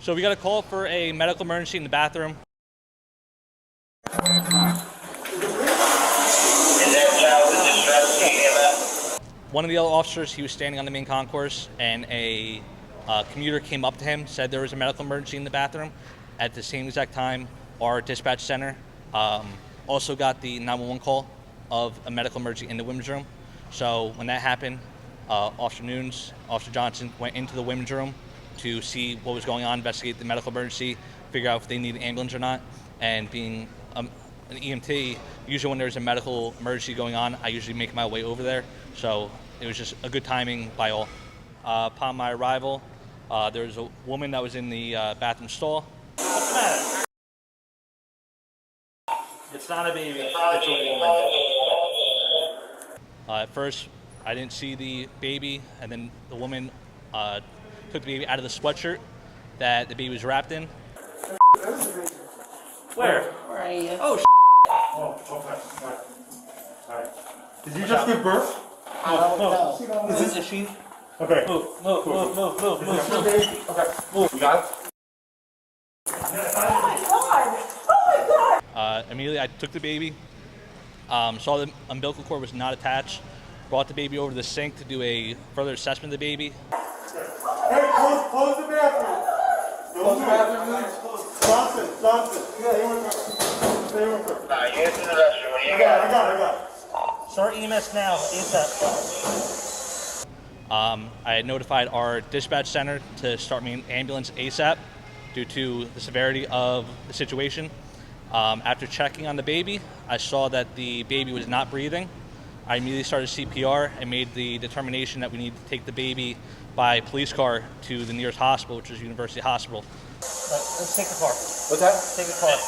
So we got a call for a medical emergency in the bathroom. One of the other officers, he was standing on the main concourse, and a commuter came up to him, said there was a medical emergency in the bathroom. At the same exact time, our dispatch center also got the 911 call of a medical emergency in the women's room. So when that happened, Officer Nunes, Officer Johnson went into the women's room to see what was going on, investigate the medical emergency, figure out if they need an ambulance or not. And being an EMT, usually when there's a medical emergency going on, I usually make my way over there. So it was just a good timing by all. Upon my arrival, there was a woman that was in the bathroom stall. What's the matter? It's not a baby, it's a woman. At first, I didn't see the baby, and then the woman took the baby out of the sweatshirt that the baby was wrapped in. Where? Where are you? Oh, Oh, okay. All right. Did you just give birth? I don't know. Is this a she? Okay. Move. Okay. Move. You got it? Immediately, I took the baby, saw the umbilical cord was not attached, brought the baby over to the sink to do a further assessment of the baby. Hey, close the bathroom. Close the bathroom, please. Johnson. Stay with her. You into the restroom. What do you got? I got it. Start EMS now, ASAP. I had notified our dispatch center to start me an ambulance ASAP due to the severity of the situation. After checking on the baby, I saw that the baby was not breathing. I immediately started CPR and made the determination that we need to take the baby by police car to the nearest hospital, which is University Hospital. Let's take the car. What's that? Take the car.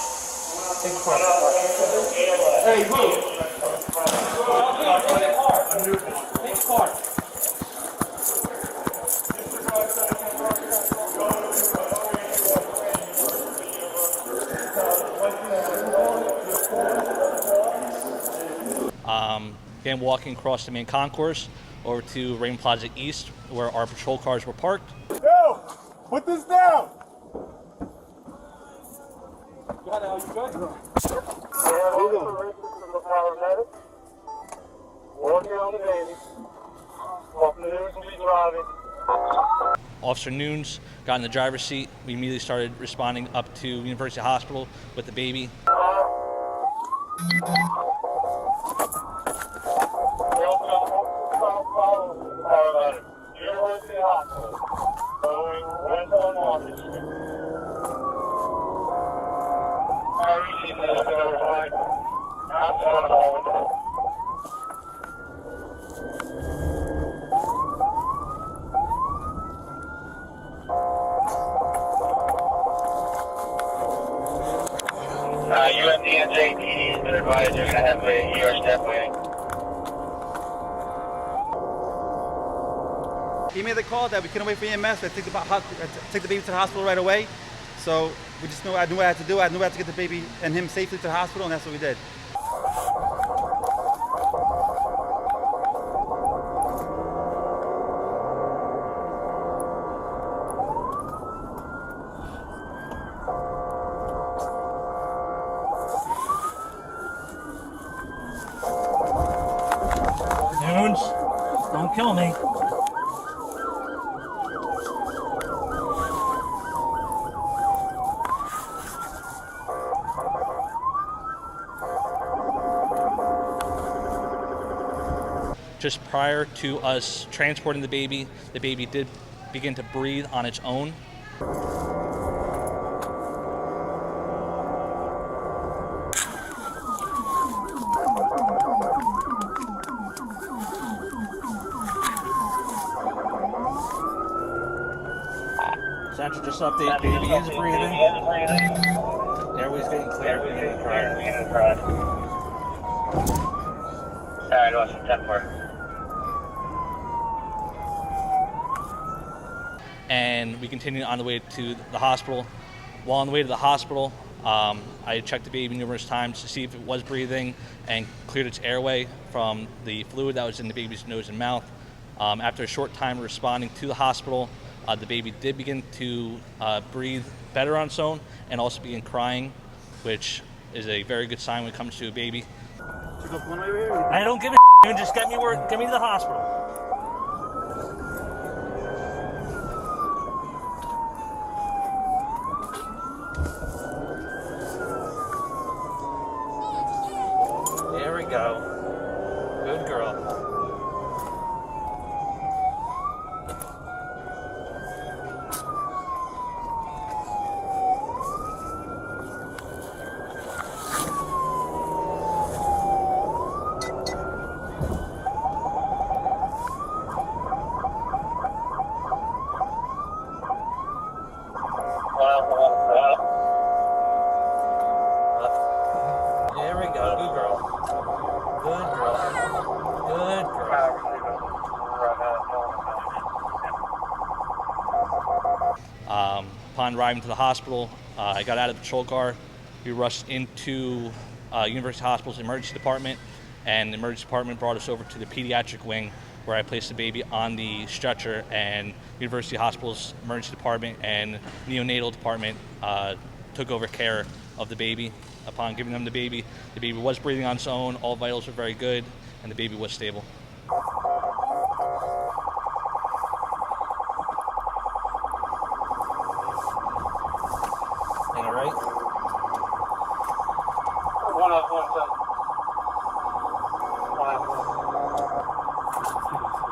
Take the car. Hey, move. Take the car. Again, walking across the main concourse over to Rain Plaza East, where our patrol cars were parked. Yo, put this down. Hold on. Walking on the baby. Nunes will be driving. Officer Nunes got in the driver's seat. We immediately started responding up to University Hospital with the baby. University Hospital. Going west on Market Street. I received that verified. You and the NJP has been advised you're going to have a ER step waiting. He made the call that we couldn't wait for EMS. I took the baby to the hospital right away. So we just I knew what I had to do. I knew I had to get the baby and him safely to the hospital, and that's what we did. Nunes, don't kill me. Just prior to us transporting the baby did begin to breathe on its own. Central, just update, baby is breathing. Airway's getting clear. Beginning to cry. Alright, awesome. 10-4. And we continued on the way to the hospital. While on the way to the hospital, I checked the baby numerous times to see if it was breathing and cleared its airway from the fluid that was in the baby's nose and mouth. After a short time responding to the hospital, The baby did begin to breathe better on its own and also begin crying, which is a very good sign when it comes to a baby. I don't give a shit. Just get me to the hospital. There we go. Good girl. There we go. Good girl. Good girl. Good girl. Upon arriving to the hospital, I got out of the patrol car. We rushed into University Hospital's emergency department, and the emergency department brought us over to the pediatric wing, where I placed the baby on the stretcher, and University Hospital's emergency department and neonatal department took over care of the baby. Upon giving them the baby was breathing on its own, all vitals were very good, and the baby was stable. Ain't it right? One second.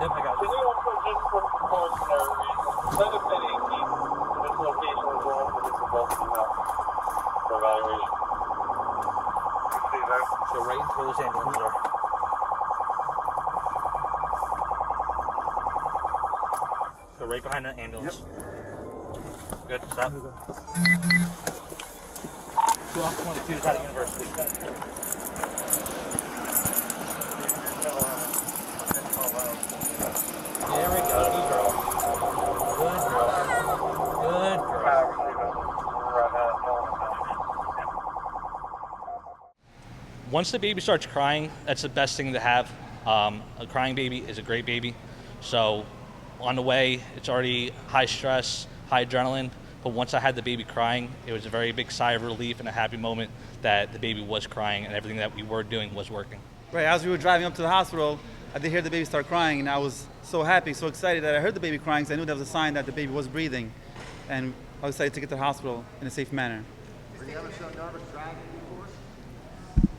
Yep, I got Can it. you also just for precautionary reasons, send a pin keep this location as well for this adult female for evaluation? See that? So right into where those ambulances are. Go right behind the ambulance. Good, stop. 2 off 22 is out of university. There we go. Good girl. Good girl. Good girl. Once the baby starts crying, that's the best thing to have. A crying baby is a great baby. So on the way, it's already high stress, high adrenaline. But once I had the baby crying, it was a very big sigh of relief and a happy moment that the baby was crying and everything that we were doing was working. Right, as we were driving up to the hospital, I did hear the baby start crying, and I was so happy, so excited that I heard the baby crying, so I knew that was a sign that the baby was breathing, and I was excited to get to the hospital in a safe manner. Were you ever so nervous driving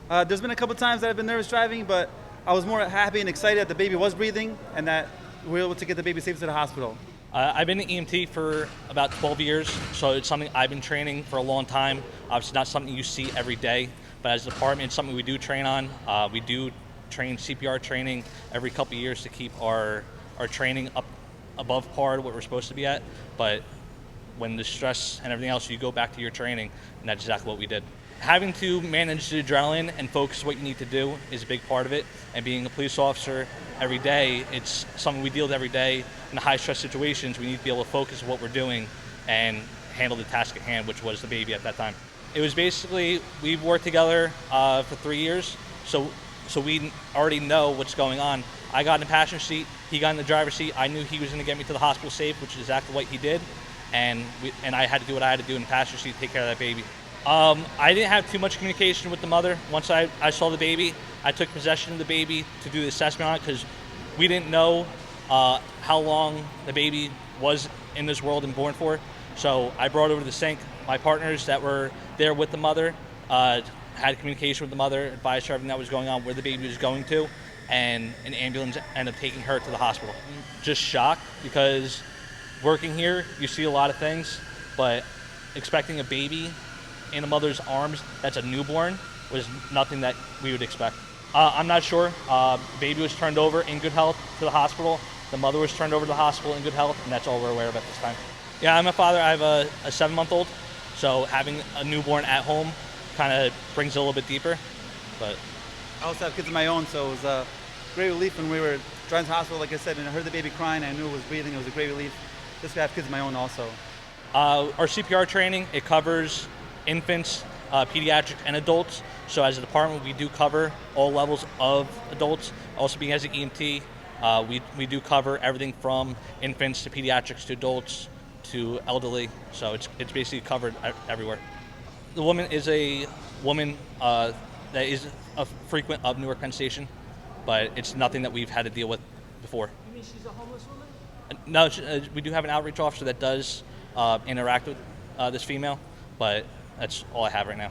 before? There's been a couple times that I've been nervous driving, but I was more happy and excited that the baby was breathing and that we were able to get the baby safe to the hospital. I've been an EMT for about 12 years, so it's something I've been training for a long time. Obviously not something you see every day, but as a department, it's something we do train on. We do train CPR training every couple of years to keep our training up above par to what we're supposed to be at. But when the stress and everything else, you go back to your training, and that's exactly what we did. Having to manage the adrenaline and focus what you need to do is a big part of it. And being a police officer every day, it's something we deal with every day. In high stress situations, we need to be able to focus on what we're doing and handle the task at hand, which was the baby at that time. It was basically, we've worked together for 3 years, so we already know what's going on. I got in the passenger seat, he got in the driver's seat. I knew he was going to get me to the hospital safe, which is exactly what he did. And I had to do what I had to do in the passenger seat to take care of that baby. I didn't have too much communication with the mother. Once I saw the baby, I took possession of the baby to do the assessment on it because we didn't know how long the baby was in this world and born for. So I brought over to the sink. My partners that were there with the mother had communication with the mother, advised her everything that was going on, where the baby was going to, and an ambulance ended up taking her to the hospital. Just shocked because working here, you see a lot of things, but expecting a baby in a mother's arms that's a newborn was nothing that we would expect. I'm not sure. Baby was turned over in good health to the hospital. The mother was turned over to the hospital in good health, and that's all we're aware of at this time. Yeah, I'm a father. I have a 7-month-old, so having a newborn at home kind of brings it a little bit deeper. But I also have kids of my own, so it was a great relief when we were driving to the hospital, like I said, and I heard the baby crying, I knew it was breathing. It was a great relief just to have kids of my own also. Our CPR training, it covers infants, pediatric, and adults. So as a department, we do cover all levels of adults. Also being as an EMT, We do cover everything from infants to pediatrics to adults to elderly, so it's basically covered everywhere. The woman is a woman that is a frequent of Newark Penn Station, but it's nothing that we've had to deal with before. You mean she's a homeless woman? No, we do have an outreach officer that does interact with this female, but that's all I have right now.